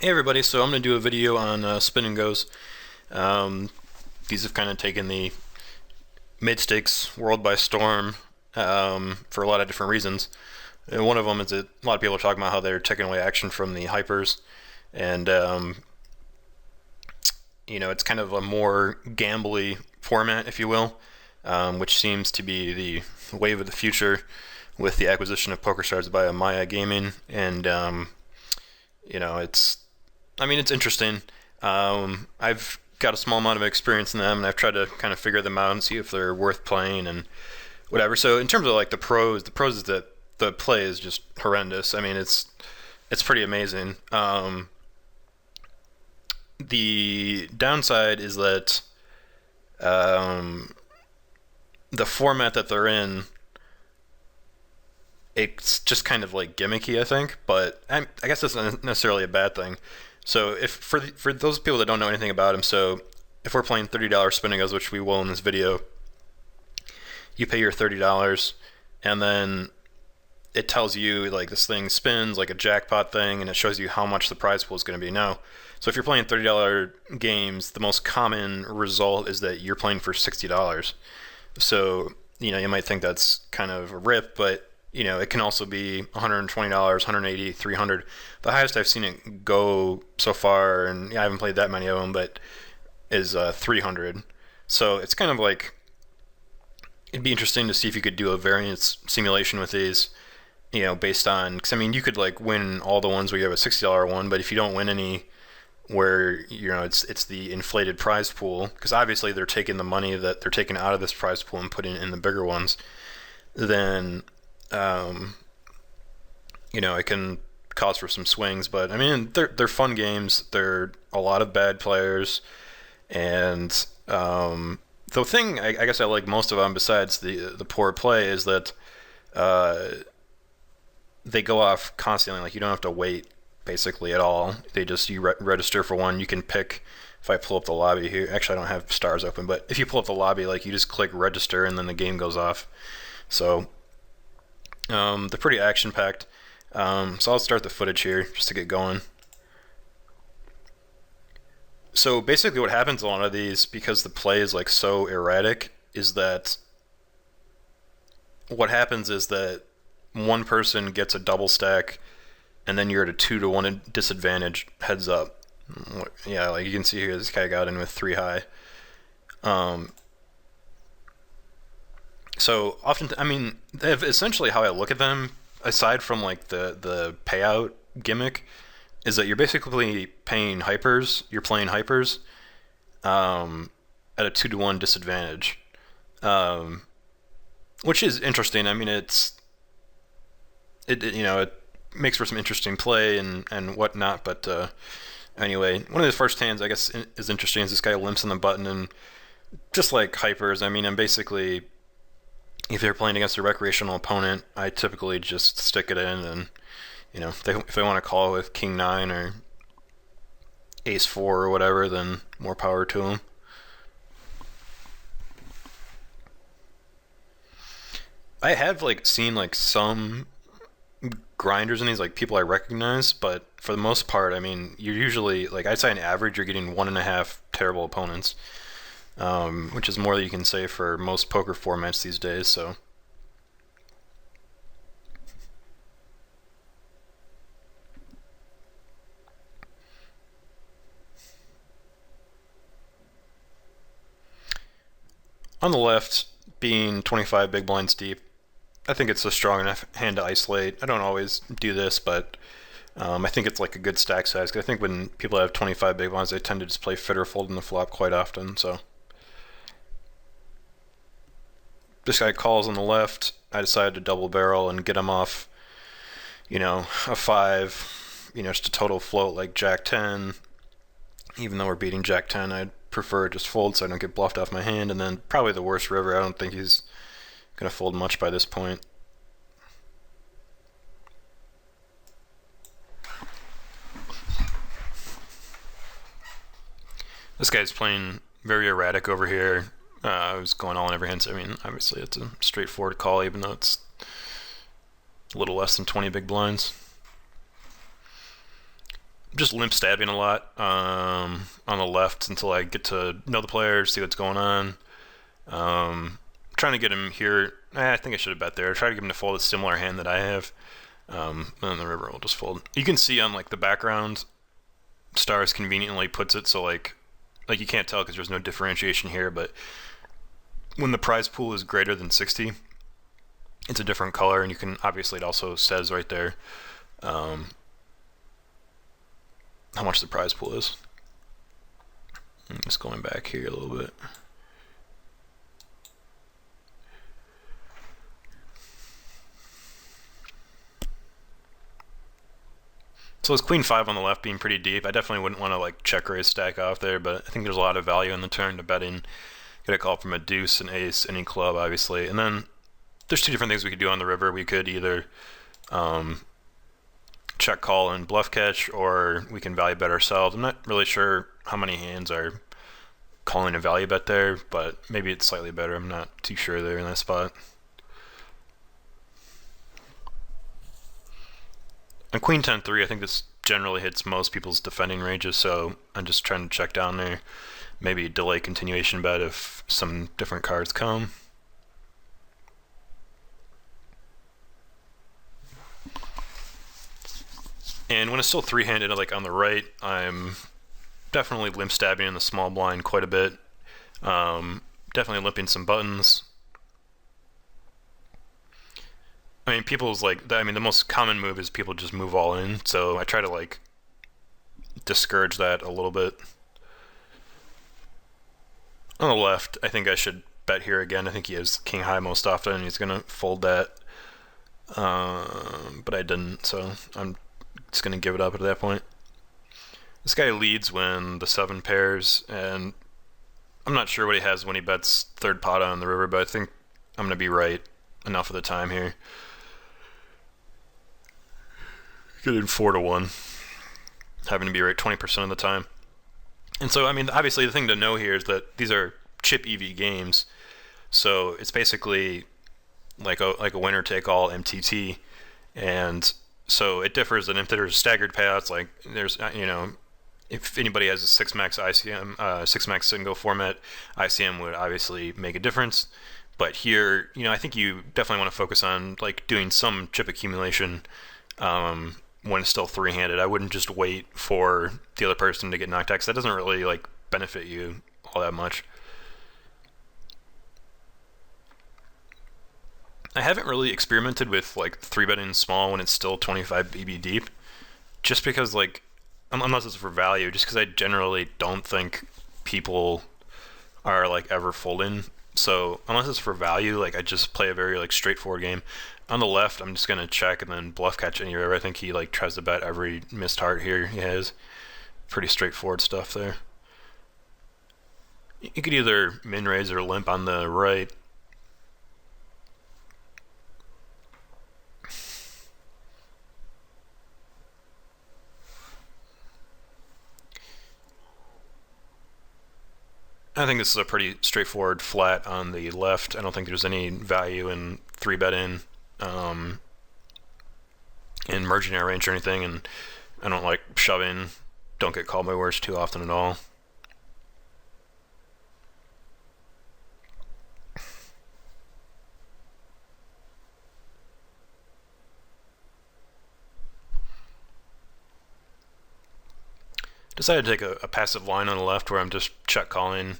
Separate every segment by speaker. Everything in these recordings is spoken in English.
Speaker 1: Hey everybody, so I'm going to do a video on spin&goes. Um, these have kind of taken the mid-stakes world by storm for a lot of different reasons. And one of them is that a lot of people are talking about how they're taking away action from the hypers, and it's kind of a more gambly format, if you will, which seems to be the wave of the future with the acquisition of PokerStars by Maya Gaming, and it's it's interesting. I've got a small amount of experience in them, and I've tried to kind of figure them out and see if they're worth playing and whatever. So in terms of like the pros is that the play is just horrendous. I mean, it's pretty amazing. The downside is that um, the format that they're in, it's just kind of like gimmicky, I think. But I guess that's not necessarily a bad thing. So if for those people that don't know anything about them, so if we're playing $30 spin&goes, which we will in this video, you pay your $30, and then it tells you like this thing spins like a jackpot thing, and it shows you how much the prize pool is going to be. Now, so if you're playing $30 games, the most common result is that you're playing for $60. So you might think that's kind of a rip, but it can also be $120, 180, 300. The highest I've seen it go so far, and I haven't played that many of them, but is 300. So it's kind of like it'd be interesting to see if you could do a variance simulation with these, based on, because I mean you could like win all the ones where you have a $60 one, but if you don't win any where it's the inflated prize pool, because obviously they're taking the money that they're taking out of this prize pool and putting it in the bigger ones, then um, it can cause for some swings. But I mean, they're fun games. They're a lot of bad players, and the thing I guess I like most of them, besides the poor play, is that uh, they go off constantly. Like you don't have to wait basically at all. They just register for one. You can pick. If I pull up the lobby here, actually I don't have stars open, but if you pull up the lobby, like you just click register and then the game goes off. So they're pretty action packed. So I'll start the footage here just to get going. So basically, what happens in a lot of these, because the play is like so erratic, is that what happens is that one person gets a double stack, and then you're at a 2-to-1 disadvantage heads up. Yeah, like you can see here, this guy got in with 3 high. Um, so often, I mean, essentially how I look at them, aside from like the payout gimmick, is that you're basically paying hypers. You're playing hypers at a 2-to-1 disadvantage, um, which is interesting. I mean, it makes for some interesting play and whatnot. But anyway, one of the first hands I guess is interesting is this guy limps on the button, and just like hypers, I mean, I'm basically, if they're playing against a recreational opponent, I typically just stick it in, and if they want to call with King 9 or Ace 4 or whatever, then more power to them. I have like seen like some grinders in these, like people I recognize, but for the most part, I mean, you're usually like, I'd say on average you're getting 1.5 terrible opponents, which is more than you can say for most poker formats these days. So on the left, being 25 big blinds deep, I think it's a strong enough hand to isolate. I don't always do this, but I think it's like a good stack size. Cause I think when people have 25 big blinds, they tend to just play fit or fold in the flop quite often. So this guy calls on the left. I decided to double barrel and get him off, a 5, just a total float like Jack 10. Even though we're beating Jack 10, I'd prefer just fold so I don't get bluffed off my hand. And then probably the worst river. I don't think he's gonna fold much by this point. This guy's playing very erratic over here. I was going all in every hand. So, I mean, obviously it's a straightforward call, even though it's a little less than 20 big blinds. just limp stabbing a lot on the left until I get to know the player, see what's going on. Trying to get him here. I think I should have bet there. Try to get him to fold a similar hand that I have. And then the river will just fold. You can see on like the background, Stars conveniently puts it so like you can't tell because there's no differentiation here, but when the prize pool is greater than 60, it's a different color, and you can obviously it also says right there how much the prize pool is. I'm just going back here a little bit. So it's queen 5 on the left being pretty deep. I definitely wouldn't want to like check raise stack off there, but I think there's a lot of value in the turn to betting. Get a call from a deuce, an ace, any club, obviously. And then there's two different things we could do on the river. We could either check call and bluff catch, or we can value bet ourselves. I'm not really sure how many hands are calling a value bet there, but maybe it's slightly better. I'm not too sure there in that spot. On queen 10-3, I think this generally hits most people's defending ranges, so I'm just trying to check down there. Maybe delay continuation bet if some different cards come. And when it's still three-handed, like on the right, I'm definitely limp stabbing in the small blind quite a bit. Definitely limping some buttons. I mean, the most common move is people just move all in, so I try to like discourage that a little bit. On the left, I think I should bet here again. I think he has king high most often, and he's gonna fold that. But I didn't, so I'm just gonna give it up at that point. This guy leads when the 7 pairs, and I'm not sure what he has when he bets third pot on the river, but I think I'm gonna be right enough of the time here. Getting 4-1, having to be right 20% of the time. And so, I mean, obviously the thing to know here is that these are chip EV games, so it's basically like a winner take all MTT, and so it differs. And if there's staggered payouts, like there's if anybody has a 6 max ICM, 6 max single format, ICM would obviously make a difference. But here, I think you definitely want to focus on like doing some chip accumulation when it's still three-handed. I wouldn't just wait for the other person to get knocked out, because that doesn't really like benefit you all that much. I haven't really experimented with like 3-betting small when it's still 25 BB deep, just because like, unless it's for value, just because I generally don't think people are like ever folding. So unless it's for value, like I just play a very like straightforward game. On the left, I'm just gonna check and then bluff catch any river. I think he like tries to bet every missed heart here he has. Pretty straightforward stuff there. You could either min raise or limp on the right. I think this is a pretty straightforward flat on the left. I don't think there's any value in 3-betting in merging our range or anything, and I don't like shoving. Don't get called by worse too often at all. Decided to take a passive line on the left where I'm just check calling.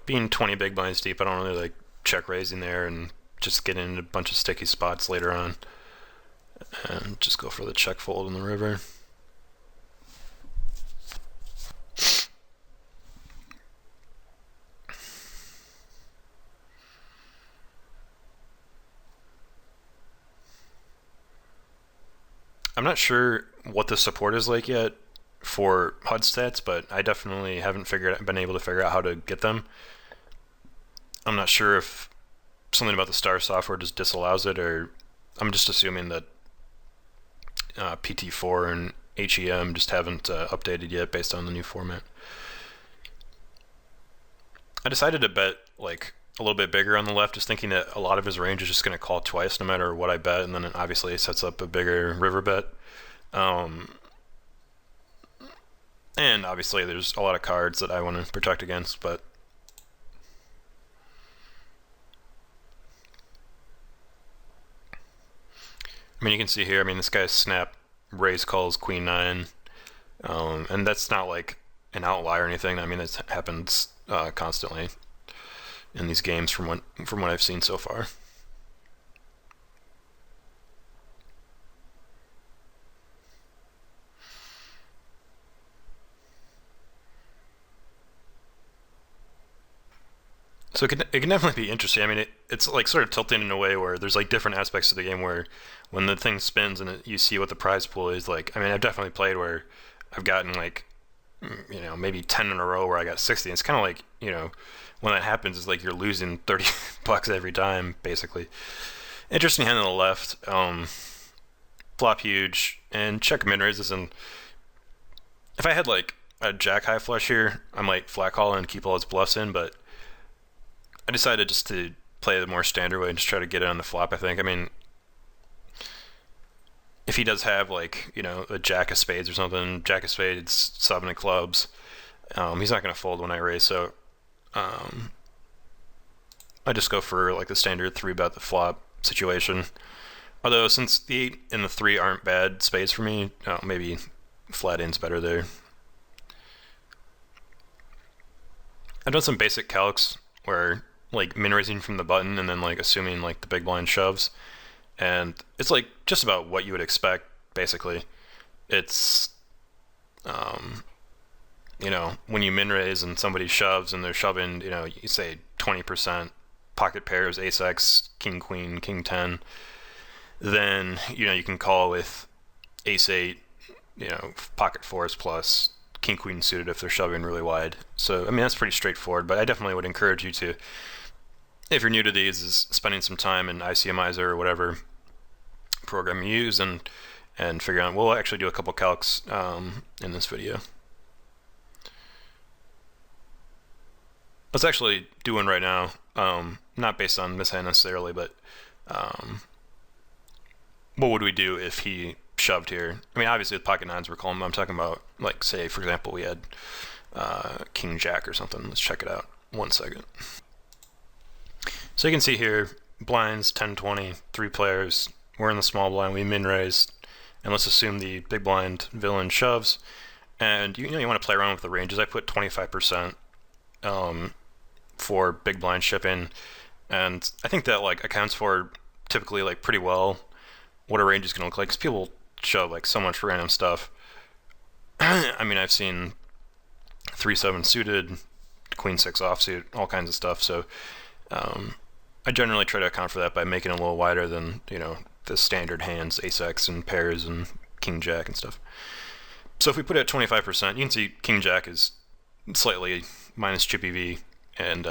Speaker 1: Being 20 big blinds deep, I don't really like check raising there and just get into a bunch of sticky spots later on. And just go for the check fold in the river. I'm not sure what the support is like yet for HUD stats, but I definitely haven't been able to figure out how to get them. I'm not sure if something about the Star software just disallows it, or I'm just assuming that PT4 and HEM just haven't updated yet based on the new format. I decided to bet like a little bit bigger on the left, just thinking that a lot of his range is just going to call twice no matter what I bet, and then it obviously sets up a bigger river bet. And obviously there's a lot of cards that I want to protect against, but I mean, you can see here, I mean, this guy's snap raise calls queen 9, and that's not like an outlier or anything. I mean, it happens constantly in these games from what I've seen so far. So it can definitely be interesting. I mean, it's like sort of tilting in a way where there's like different aspects of the game where when the thing spins and you see what the prize pool is. Like, I mean, I've definitely played where I've gotten like, maybe 10 in a row where I got 60. It's kind of like, when that happens, it's like you're losing 30 bucks every time, basically. Interesting hand on the left. Flop huge and check min raises. And if I had like a jack high flush here, I might flat call and keep all his bluffs in, but I decided just to play the more standard way and just try to get it on the flop, I think. I mean, if he does have like, a jack of spades or something, jack of spades, 7 of clubs, he's not going to fold when I raise, so I just go for like the standard 3-bet the flop situation. Although since the 8 and the 3 aren't bad spades for me, maybe flat in's better there. I've done some basic calcs where like min raising from the button and then like assuming like the big blind shoves, and it's like just about what you would expect basically. It's when you min raise and somebody shoves and they're shoving, you say 20% pocket pairs, ace x, king queen, king 10, then you can call with ace 8, pocket fours plus king queen suited if they're shoving really wide. So I mean, that's pretty straightforward, but I definitely would encourage you to, if you're new to these, is spending some time in ICMizer or whatever program you use and figure out. We'll actually do a couple calcs in this video. Let's actually do one right now, not based on this hand necessarily, but what would we do if he shoved here? I mean, obviously with pocket nines we're calling them. I'm talking about, like, say for example we had king jack or something. Let's check it out. 1 second. So you can see here, blinds 10, 20, 3 players. We're in the small blind. We min raise, and let's assume the big blind villain shoves. And you want to play around with the ranges. I put 25% for big blind shipping, and I think that like accounts for typically like pretty well what a range is going to look like, because people shove like so much random stuff. I mean, I've seen 3-7 suited, queen 6 offsuit, all kinds of stuff. So I generally try to account for that by making it a little wider than the standard hands, ace x and pairs and king jack and stuff. So if we put it at 25%, you can see king jack is slightly minus chippy v, and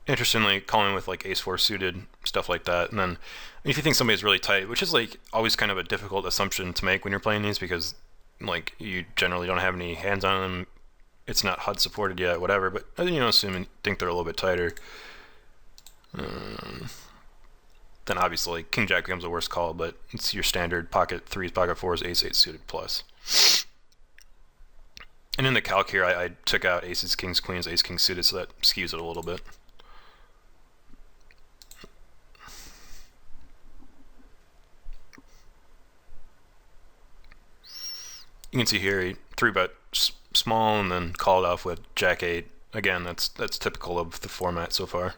Speaker 1: interestingly calling with like ace 4 suited, stuff like that. And then if you think somebody's really tight, which is like always kind of a difficult assumption to make when you're playing these, because like you generally don't have any hands on them, it's not HUD supported yet, whatever, but assuming think they're a little bit tighter, then obviously king jack becomes a worse call, but it's your standard pocket 3s, pocket 4s, ace 8 suited plus. And in the calc here, I took out aces, kings, queens, ace, king suited, so that skews it a little bit. You can see here he 3-bet small and then called off with jack 8. Again, that's typical of the format so far.